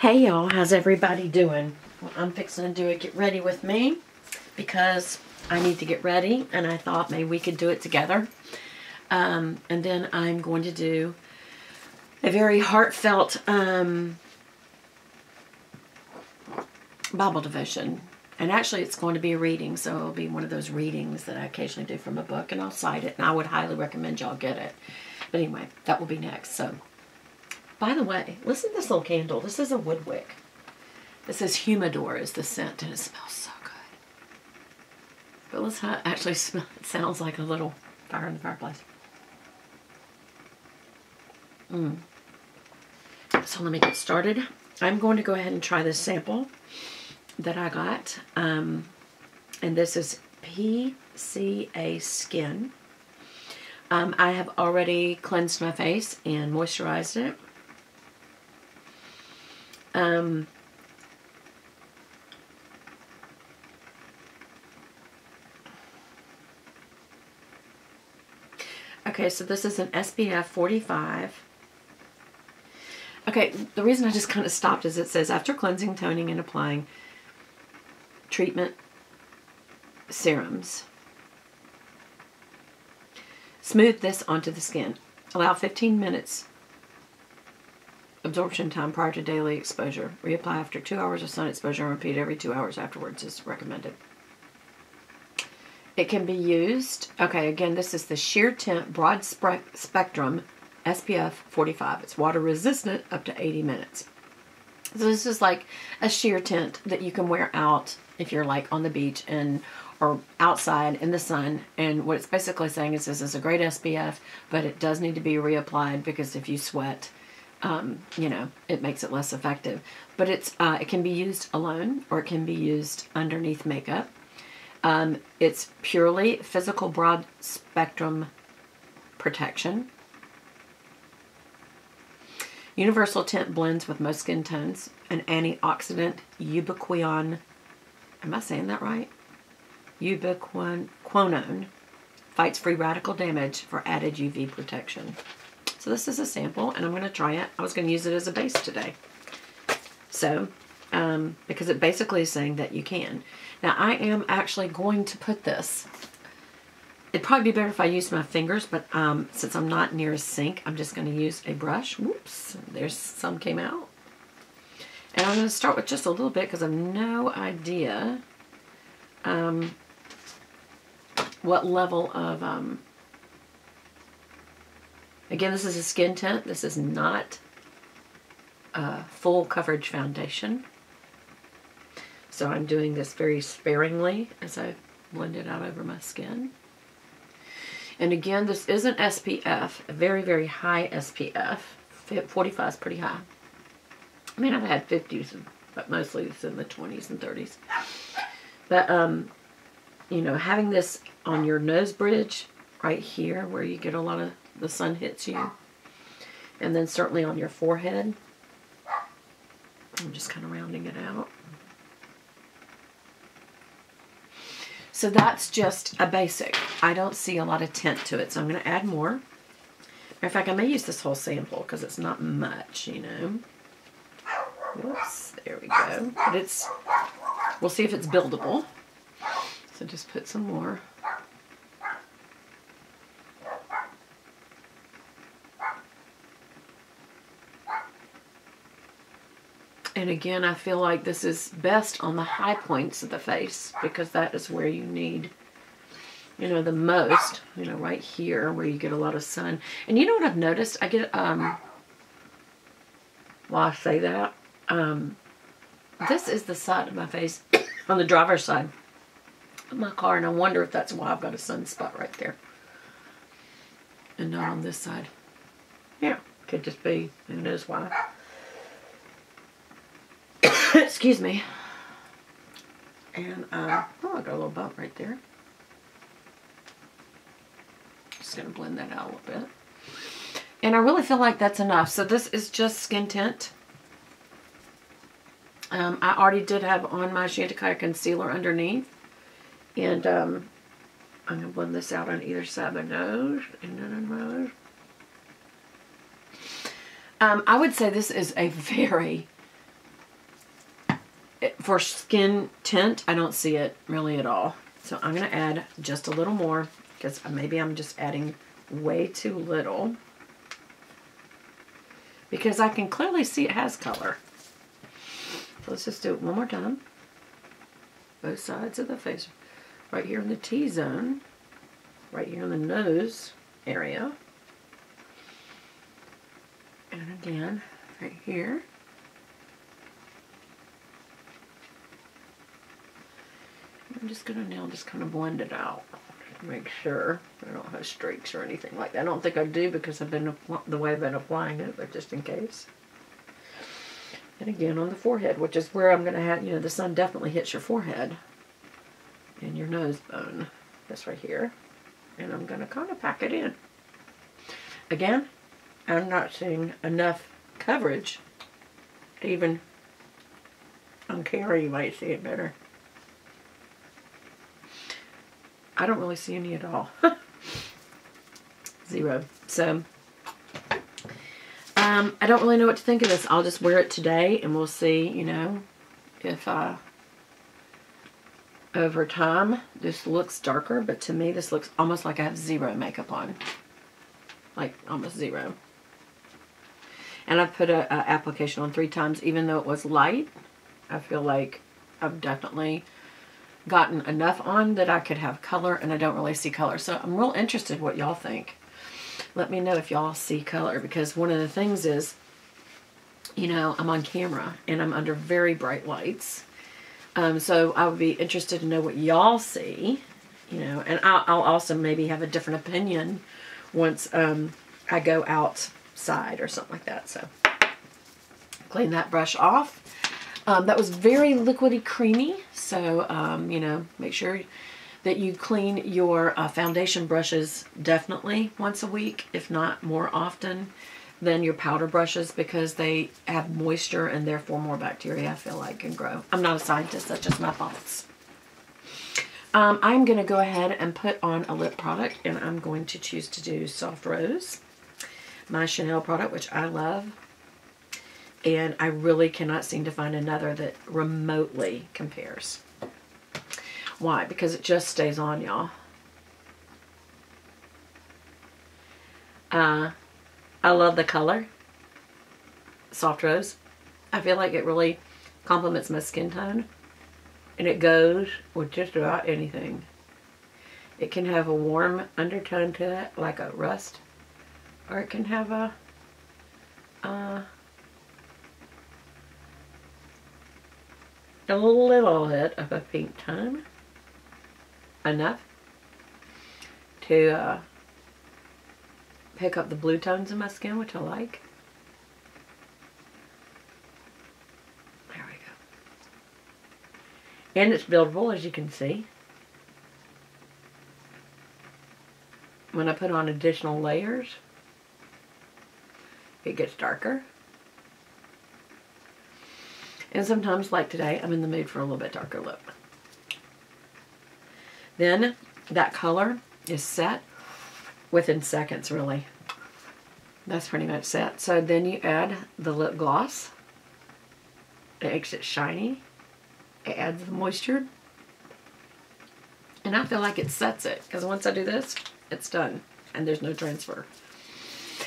Hey y'all, how's everybody doing? Well, I'm fixing to do a get ready with me because I need to get ready and I thought maybe we could do it together. And then I'm going to do a very heartfelt Bible devotion. And actually it's going to be a reading, so it'll be one of those readings that I occasionally do from a book, and I'll cite it, and I would highly recommend y'all get it. But anyway, that will be next. So, by the way, listen to this little candle. This is a wood wick. This is Humidor is the scent, and it smells so good. But let's actually smell. It sounds like a little fire in the fireplace. So let me get started. I'm going to go ahead and try this sample that I got. And this is PCA Skin. I have already cleansed my face and moisturized it. Okay, so this is an SPF 45. Okay, the reason I just kind of stopped is it says, after cleansing, toning, and applying treatment serums, smooth this onto the skin. Allow 15 minutes absorption time prior to daily exposure. Reapply after 2 hours of sun exposure and repeat every 2 hours afterwards is recommended. It can be used, okay, again, this is the Sheer Tint Broad Spectrum SPF 45. It's water resistant up to 80 minutes. So this is like a sheer tint that you can wear out if you're like on the beach and or outside in the sun. And what it's basically saying is this is a great SPF, but it does need to be reapplied because if you sweat, you know, it makes it less effective. But it's it can be used alone or it can be used underneath makeup. It's purely physical broad spectrum protection. Universal tint blends with most skin tones. An antioxidant ubiquinone. Am I saying that right? Ubiquinone fights free radical damage for added UV protection. So this is a sample, and I'm going to try it. I was going to use it as a base today. So, because it basically is saying that you can. Now, I am actually going to put this. It'd probably be better if I used my fingers, but since I'm not near a sink, I'm just going to use a brush. Whoops, there's some came out. And I'm going to start with just a little bit because I have no idea what level of, again, this is a skin tint. This is not a full coverage foundation. So I'm doing this very sparingly as I blend it out over my skin. And again, this is an SPF, a very, very high SPF. 45 is pretty high. I mean, I've had 50s, but mostly it's in the 20s and 30s. But, you know, having this on your nose bridge right here where you get a lot of the sun hits you, and then certainly on your forehead. I'm just kind of rounding it out. So that's just a basic. I don't see a lot of tint to it, so I'm going to add more. Matter of fact, I may use this whole sample because it's not much, you know. Whoops, there we go. But it's, we'll see if it's buildable. So just put some more. And again, I feel like this is best on the high points of the face because that is where you need, you know, the most, you know, right here where you get a lot of sun. And you know what I've noticed? I get, while I say that, this is the side of my face on the driver's side of my car, and I wonder if that's why I've got a sunspot right there and not on this side. Yeah, could just be, who knows why. Excuse me. And, oh, I got a little bump right there. Just going to blend that out a little bit. And I really feel like that's enough. So this is just skin tint. I already did have on my Chantecaille concealer underneath. And I'm going to blend this out on either side of my nose and then on my nose. I would say this is a very for skin tint, I don't see it really at all. So I'm going to add just a little more because maybe I'm just adding way too little. Because I can clearly see it has color. So let's just do it one more time. Both sides of the face. Right here in the T-zone. Right here in the nose area. And again, right here. I'm just going to now just kind of blend it out. Make sure I don't have streaks or anything like that. I don't think I do because I've been the way I've been applying it, but just in case. And again on the forehead, which is where I'm going to have, you know, the sun definitely hits your forehead and your nose bone. That's right here. And I'm going to kind of pack it in. Again, I'm not seeing enough coverage to even, on camera you might see it better. I don't really see any at all. Zero. So, I don't really know what to think of this. I'll just wear it today and we'll see, you know, if over time this looks darker. But to me, this looks almost like I have zero makeup on. Like, almost zero. And I've put a application on 3 times, even though it was light. I feel like I've definitely gotten enough on that I could have color, and I don't really see color. So I'm real interested what y'all think. Let me know if y'all see color, because one of the things is, you know, I'm on camera and I'm under very bright lights. So I would be interested to know what y'all see, you know, and I'll also maybe have a different opinion once I go outside or something like that. So clean that brush off. That was very liquidy creamy, so, you know, make sure that you clean your foundation brushes definitely once a week, if not more often than your powder brushes, because they have moisture and therefore more bacteria, I feel like, can grow. I'm not a scientist, that's just my thoughts. I'm going to go ahead and put on a lip product, and I'm going to choose to do Soft Rose, my Chanel product, which I love. And I really cannot seem to find another that remotely compares. Why? Because it just stays on, y'all. I love the color. Soft Rose. I feel like it really complements my skin tone. And it goes with just about anything. It can have a warm undertone to it, like a rust. Or it can have a little bit of a pink tone. Enough to pick up the blue tones in my skin, which I like. There we go. And it's buildable, as you can see. When I put on additional layers, it gets darker. And sometimes, like today, I'm in the mood for a little bit darker lip. Then, that color is set within seconds, really. That's pretty much set. So then you add the lip gloss. It makes it shiny. It adds the moisture. And I feel like it sets it, because once I do this, it's done. And there's no transfer.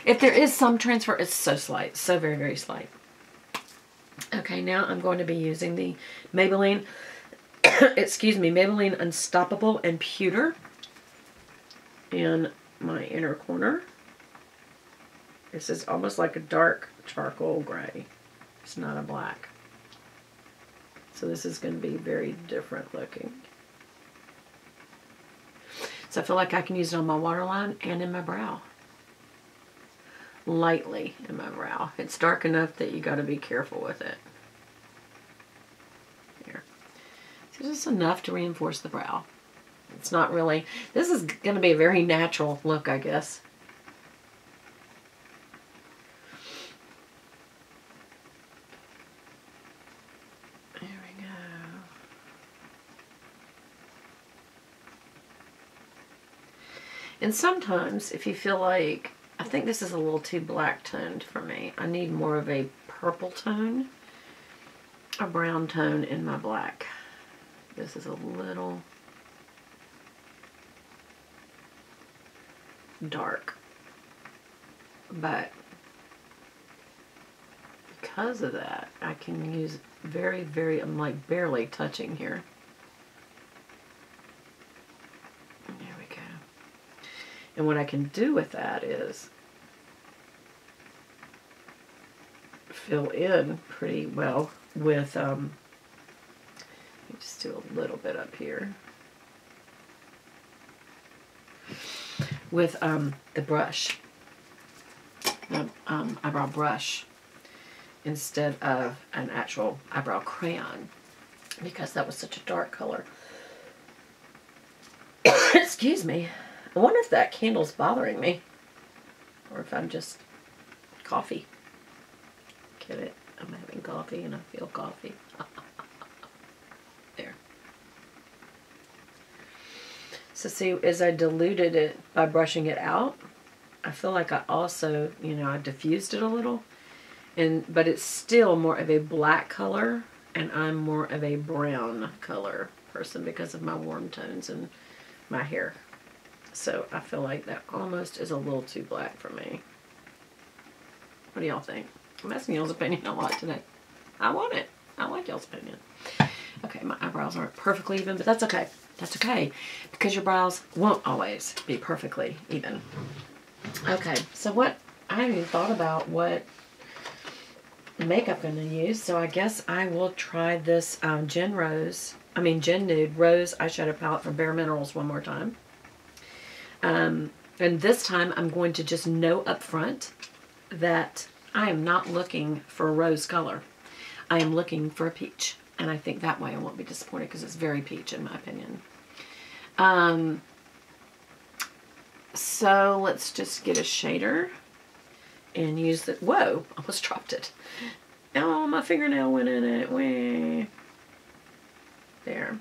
If there is some transfer, it's so slight. So very, very slight. Okay, now I'm going to be using the Maybelline, excuse me, Maybelline Unstoppable and Pewter in my inner corner. This is almost like a dark charcoal gray. It's not a black. So this is going to be very different looking. So I feel like I can use it on my waterline and in my brow. Lightly in my brow. It's dark enough that you got to be careful with it. Here. So just enough to reinforce the brow. It's not really, this is going to be a very natural look, I guess. There we go. And sometimes if you feel like, I think this is a little too black toned for me. I need more of a purple tone. a brown tone in my black. This is a little dark, but because of that, I can use very, I'm like barely touching here. There we go. And what I can do with that is fill in pretty well with, let me just do a little bit up here, with the brush, the eyebrow brush, instead of an actual eyebrow crayon, because that was such a dark color. Excuse me. I wonder if that candle's bothering me, or if I'm just coffee. Get it? I'm having coffee and I feel coffee. There. So see, as I diluted it by brushing it out, I feel like I also, you know, I diffused it a little. But it's still more of a black color, and I'm more of a brown color person because of my warm tones and my hair. So I feel like that almost is a little too black for me. What do y'all think? I'm asking y'all's opinion a lot today. I want it. I like y'all's opinion. Okay, my eyebrows aren't perfectly even, but that's okay. That's okay, because your brows won't always be perfectly even. Okay, so what, I haven't even thought about what makeup I'm going to use, so I guess I will try this Gen Nude Rose eyeshadow palette from Bare Minerals one more time. And this time I'm going to just know up front that I am not looking for a rose color. I am looking for a peach, and I think that way I won't be disappointed because it's very peach in my opinion. So let's just get a shader and use the, whoa, almost dropped it. Oh, my fingernail went in it. Whee. There.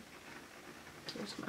Here's my